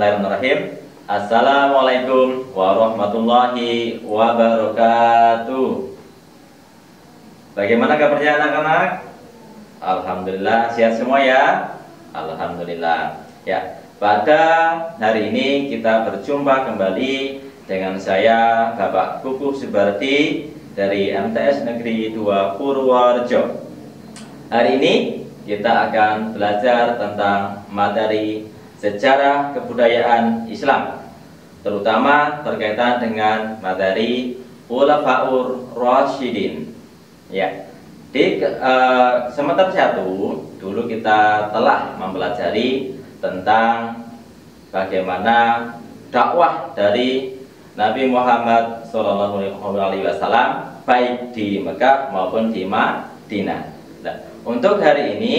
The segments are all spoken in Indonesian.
Bismillahirrahmanirrahim. Assalamualaikum warahmatullahi wabarakatuh. Bagaimana kabarnya anak-anak? Alhamdulillah sehat semua ya. Alhamdulillah. Ya, pada hari ini kita berjumpa kembali dengan saya Bapak Kukuh Subardi dari MTS Negeri 2 Purworejo. Hari ini kita akan belajar tentang materi sejarah kebudayaan Islam, terutama berkaitan dengan materi Khulafaur Rasyidin. Ya, di semester 1 dulu kita telah mempelajari tentang bagaimana dakwah dari Nabi Muhammad SAW baik di Mekah maupun di Madinah. Nah, untuk hari ini,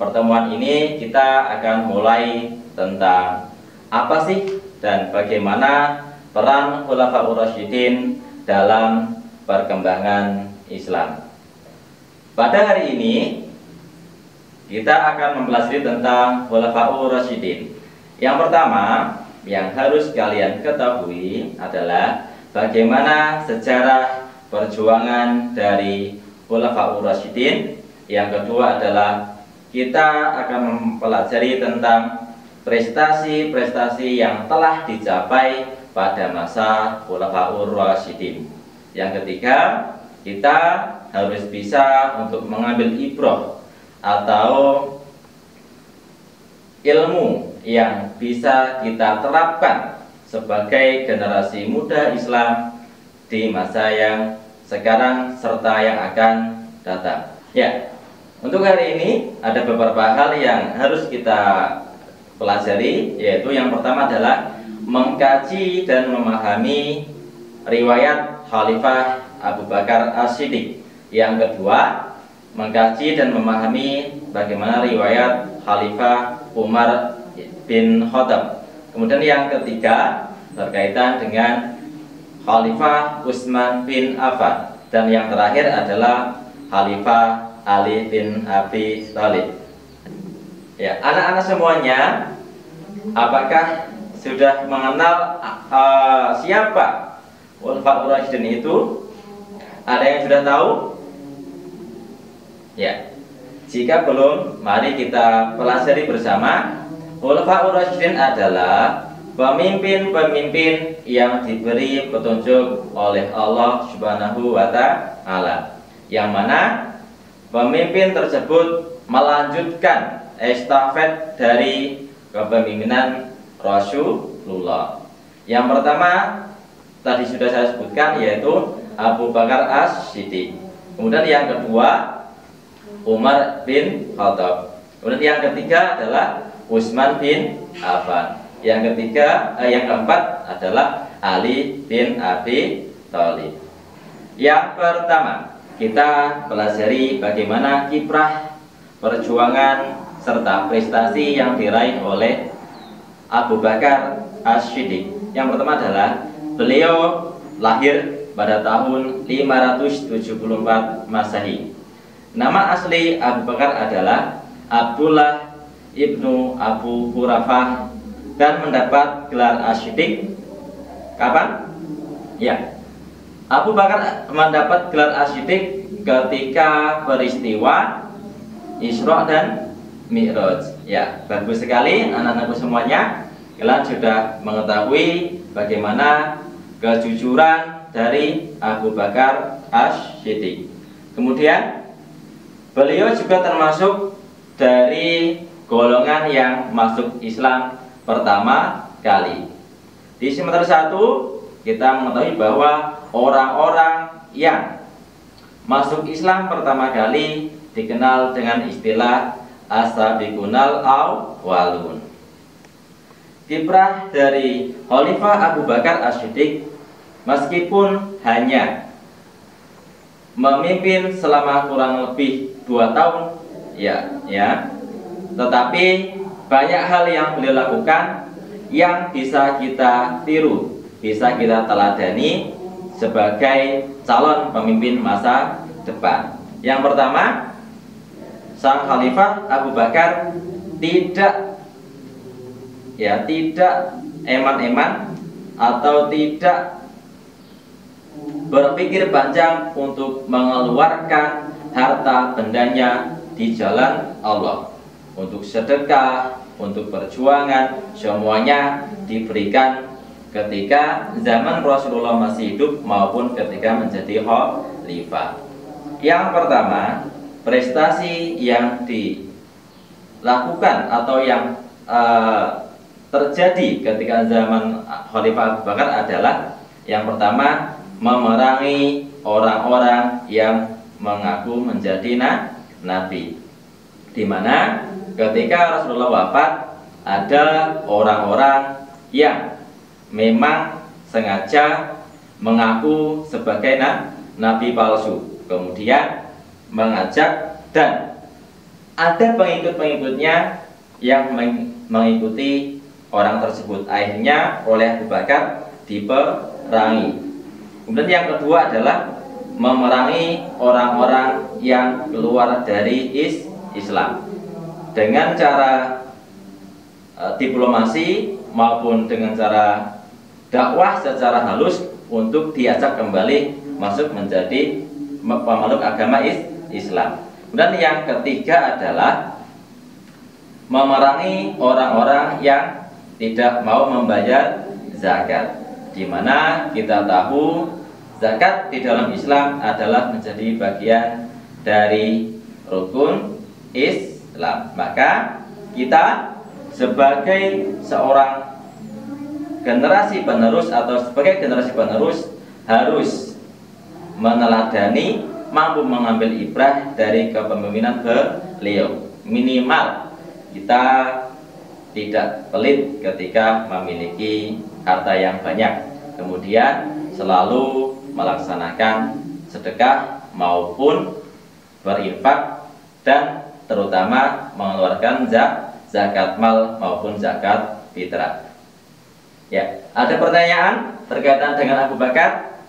pertemuan ini kita akan mulai tentang apa sih dan bagaimana peran Khulafaur Rasyidin dalam perkembangan Islam. Pada hari ini kita akan mempelajari tentang Khulafaur Rasyidin. Yang pertama yang harus kalian ketahui adalah bagaimana sejarah perjuangan dari Khulafaur Rasyidin. Yang kedua adalah kita akan mempelajari tentang prestasi-prestasi yang telah dicapai pada masa Khulafaur Rasyidin. Yang ketiga, kita harus bisa untuk mengambil ibrah atau ilmu yang bisa kita terapkan sebagai generasi muda Islam di masa yang sekarang serta yang akan datang. Ya, untuk hari ini ada beberapa hal yang harus kita pelajari, yaitu yang pertama adalah mengkaji dan memahami riwayat Khalifah Abu Bakar As-Siddiq. Yang kedua, mengkaji dan memahami bagaimana riwayat Khalifah Umar bin Khattab. Kemudian yang ketiga berkaitan dengan Khalifah Utsman bin Affan. Dan yang terakhir adalah Khalifah Ali bin Abi Thalib. Ya, anak-anak semuanya, apakah sudah mengenal siapa Khulafaur Rasyidin itu? Ada yang sudah tahu? Ya. Jika belum, mari kita pelajari bersama. Khulafaur Rasyidin adalah pemimpin-pemimpin yang diberi petunjuk oleh Allah Subhanahu wa Ta'ala, yang mana pemimpin tersebut melanjutkan estafet dari kepemimpinan Rasulullah. Yang pertama tadi sudah saya sebutkan, yaitu Abu Bakar As-Siddiq. Kemudian yang kedua Umar bin Khattab. Kemudian yang ketiga adalah Utsman bin Affan. Yang keempat adalah Ali bin Abi Thalib. Yang pertama, kita pelajari bagaimana kiprah perjuangan serta prestasi yang diraih oleh Abu Bakar As-Siddiq. Yang pertama adalah beliau lahir pada tahun 574 Masehi. Nama asli Abu Bakar adalah Abdullah ibnu Abu Hurafah dan mendapat gelar As-Siddiq kapan? Ya, Abu Bakar mendapat gelar As-Siddiq ketika peristiwa Isra dan Mi'raj. Ya, bagus sekali anak-anakku semuanya. Kalian sudah mengetahui bagaimana kejujuran dari Abu Bakar As-Siddiq. Kemudian beliau juga termasuk dari golongan yang masuk Islam pertama kali. Di semester 1 kita mengetahui bahwa orang-orang yang masuk Islam pertama kali dikenal dengan istilah as-sabiqunal awwalun. Kiprah dari Khalifah Abu Bakar As-Siddiq meskipun hanya memimpin selama kurang lebih 2 tahun, tetapi banyak hal yang beliau lakukan yang bisa kita tiru, bisa kita teladani sebagai calon pemimpin masa depan. Yang pertama, sang Khalifah Abu Bakar tidak ya tidak eman-eman atau tidak berpikir panjang untuk mengeluarkan harta bendanya di jalan Allah, untuk sedekah, untuk perjuangan, semuanya diberikan ketika zaman Rasulullah masih hidup maupun ketika menjadi khalifah. Yang pertama, prestasi yang dilakukan atau yang terjadi ketika zaman Khalifah Abu Bakar adalah yang pertama, memerangi orang-orang yang mengaku menjadi nabi. Di mana ketika Rasulullah wafat, ada orang-orang yang memang sengaja mengaku sebagai nabi palsu, kemudian mengajak dan ada pengikut-pengikutnya yang mengikuti orang tersebut. Akhirnya oleh Abu Bakar diperangi. Kemudian yang kedua adalah memerangi orang-orang yang keluar dari Islam dengan cara diplomasi maupun dengan cara dakwah secara halus untuk diajak kembali masuk menjadi pemeluk agama Islam. Dan yang ketiga adalah memerangi orang-orang yang tidak mau membayar zakat, di mana kita tahu zakat di dalam Islam adalah menjadi bagian dari rukun Islam. Maka kita sebagai seorang generasi penerus atau sebagai generasi penerus harus meneladani, mampu mengambil ibrah dari kepemimpinan beliau. Minimal kita tidak pelit ketika memiliki harta yang banyak, kemudian selalu melaksanakan sedekah maupun berinfak dan terutama mengeluarkan zakat mal maupun zakat fitrah. Ya, ada pertanyaan berkaitan dengan Abu Bakar?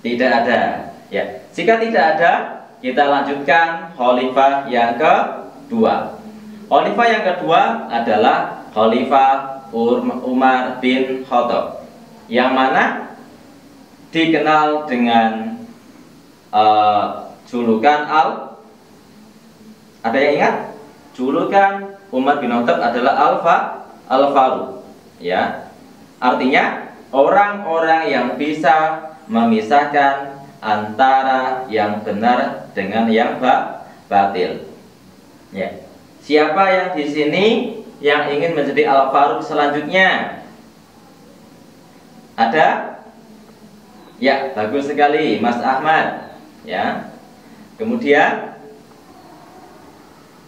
Tidak ada. Ya, jika tidak ada, kita lanjutkan khalifah yang kedua. Khalifah yang kedua adalah Khalifah Umar bin Khattab, yang mana dikenal dengan julukan ada yang ingat? Julukan Umar bin Khattab adalah Al-Faruq. Ya, artinya orang-orang yang bisa memisahkan antara yang benar dengan yang batil. Ya. Siapa yang di sini yang ingin menjadi Al-Faruq selanjutnya? Ada? Ya, bagus sekali, Mas Ahmad. Ya. Kemudian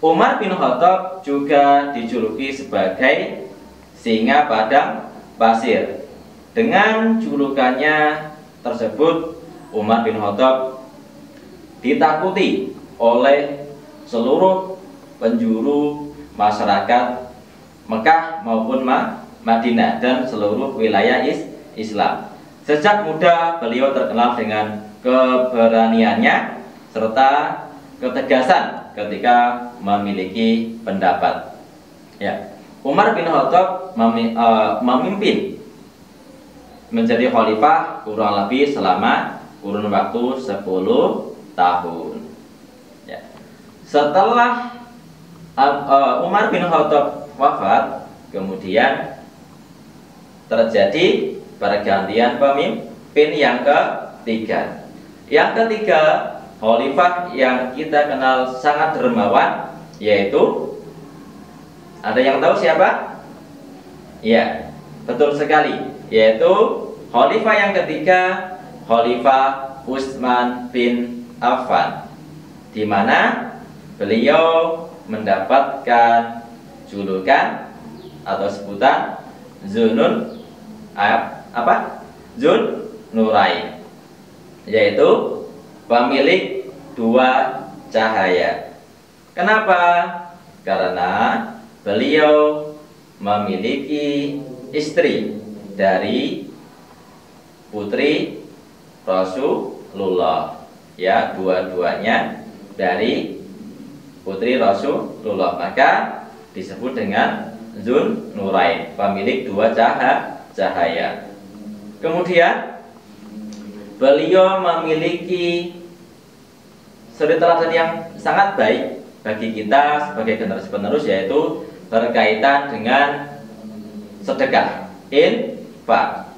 Umar bin Khattab juga dijuluki sebagai singa padang pasir. Dengan julukannya tersebut, Umar bin Khattab ditakuti oleh seluruh penjuru masyarakat Mekah maupun Madinah dan seluruh wilayah Islam. Sejak muda beliau terkenal dengan keberaniannya serta ketegasan ketika memiliki pendapat. Ya, Umar bin Khattab memimpin menjadi khalifah kurang lebih selama kurun waktu 10 tahun. Ya. Setelah Umar bin Khattab wafat, kemudian terjadi pergantian pemimpin yang ketiga. Yang ketiga, khalifah yang kita kenal sangat dermawan, yaitu ada yang tahu siapa? Ya, betul sekali, yaitu khalifah yang ketiga, Khalifah Utsman bin Affan, di mana beliau mendapatkan julukan atau sebutan Zun Nurain, yaitu pemilik dua cahaya. Kenapa? Karena beliau memiliki istri dari putri Rasulullah, ya, dua-duanya dari putri Rasulullah, maka disebut dengan Zun Nurain, pemilik dua cahaya. Kemudian beliau memiliki suri teladan yang sangat baik bagi kita sebagai generasi penerus, yaitu berkaitan dengan sedekah, infak.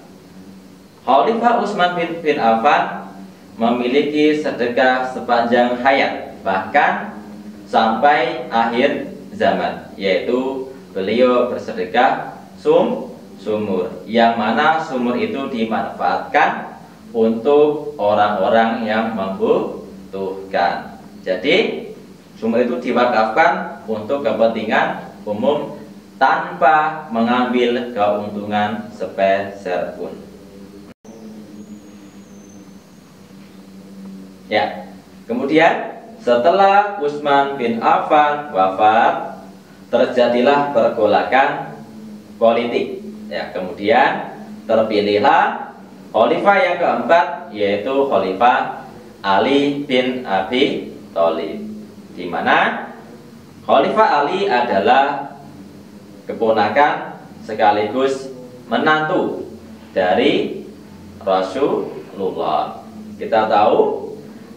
Khalifah Utsman bin Affan memiliki sedekah sepanjang hayat, bahkan sampai akhir zaman, yaitu beliau bersedekah sumur, yang mana sumur itu dimanfaatkan untuk orang-orang yang membutuhkan. Jadi sumur itu diwakafkan untuk kepentingan umum tanpa mengambil keuntungan sepeser pun. Ya, kemudian setelah Utsman bin Affan wafat, terjadilah pergolakan politik. Ya, kemudian terpilihlah khalifah yang keempat, yaitu Khalifah Ali bin Abi Thalib, di mana Khalifah Ali adalah keponakan sekaligus menantu dari Rasulullah. Kita tahu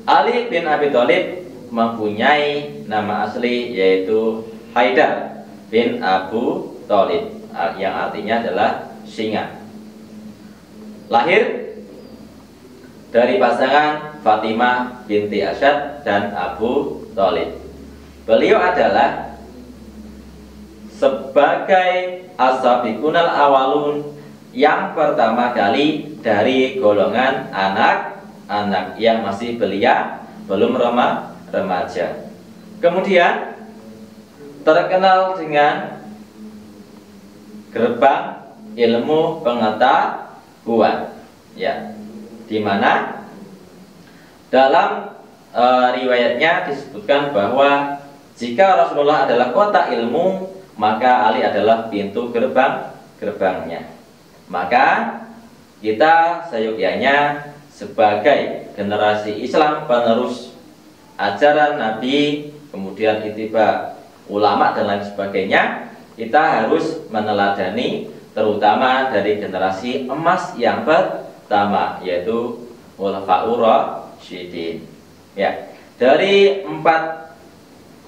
Ali bin Abi Thalib mempunyai nama asli yaitu Haidar bin Abu Thalib, yang artinya adalah singa. Lahir dari pasangan Fatimah binti Asyad dan Abu Thalib. Beliau adalah sebagai as-sabiqunal awalun yang pertama kali dari golongan anak-anak yang masih belia, belum remaja. Kemudian terkenal dengan gerbang ilmu pengetahuan, ya, di mana dalam riwayatnya disebutkan bahwa jika Rasulullah adalah kota ilmu, maka Ali adalah pintu gerbangnya. Maka kita seyogyanya sebagai generasi Islam penerus ajaran Nabi, kemudian ittiba ulama dan lain sebagainya, kita harus meneladani terutama dari generasi emas yang pertama, yaitu Khulafaur Rasyidin. Ya, dari 4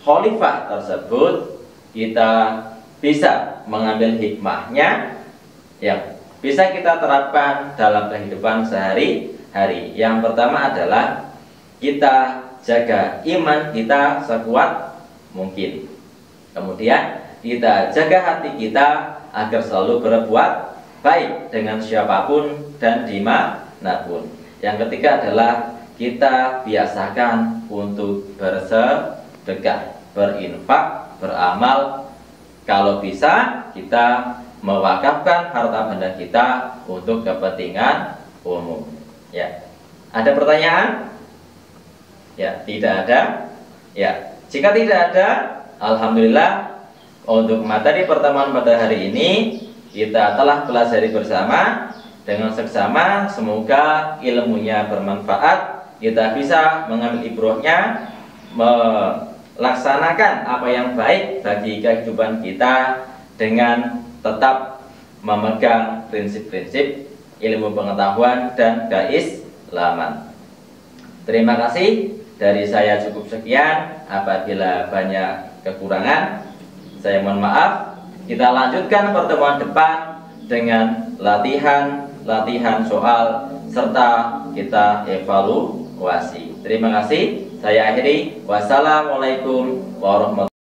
khalifah tersebut kita bisa mengambil hikmahnya yang bisa kita terapkan dalam kehidupan sehari-hari. Yang pertama adalah kita jaga iman kita sekuat mungkin. Kemudian kita jaga hati kita agar selalu berbuat baik dengan siapapun dan dimanapun. Yang ketiga adalah kita biasakan untuk bersedekah, berinfak, beramal. Kalau bisa kita mewakafkan harta benda kita untuk kepentingan umum. Ya, ada pertanyaan? Ya, tidak ada. Ya, jika tidak ada, alhamdulillah untuk materi pertemuan pada hari ini kita telah pelajari bersama dengan seksama. Semoga ilmunya bermanfaat, kita bisa mengambil ibrahnya, melaksanakan apa yang baik bagi kehidupan kita dengan tetap memegang prinsip-prinsip ilmu pengetahuan dan keislaman. Terima kasih. Dari saya cukup sekian. Apabila banyak kekurangan, saya mohon maaf. Kita lanjutkan pertemuan depan dengan latihan soal serta kita evaluasi. Terima kasih. Saya akhiri. Wassalamualaikum warahmatullahi wabarakatuh.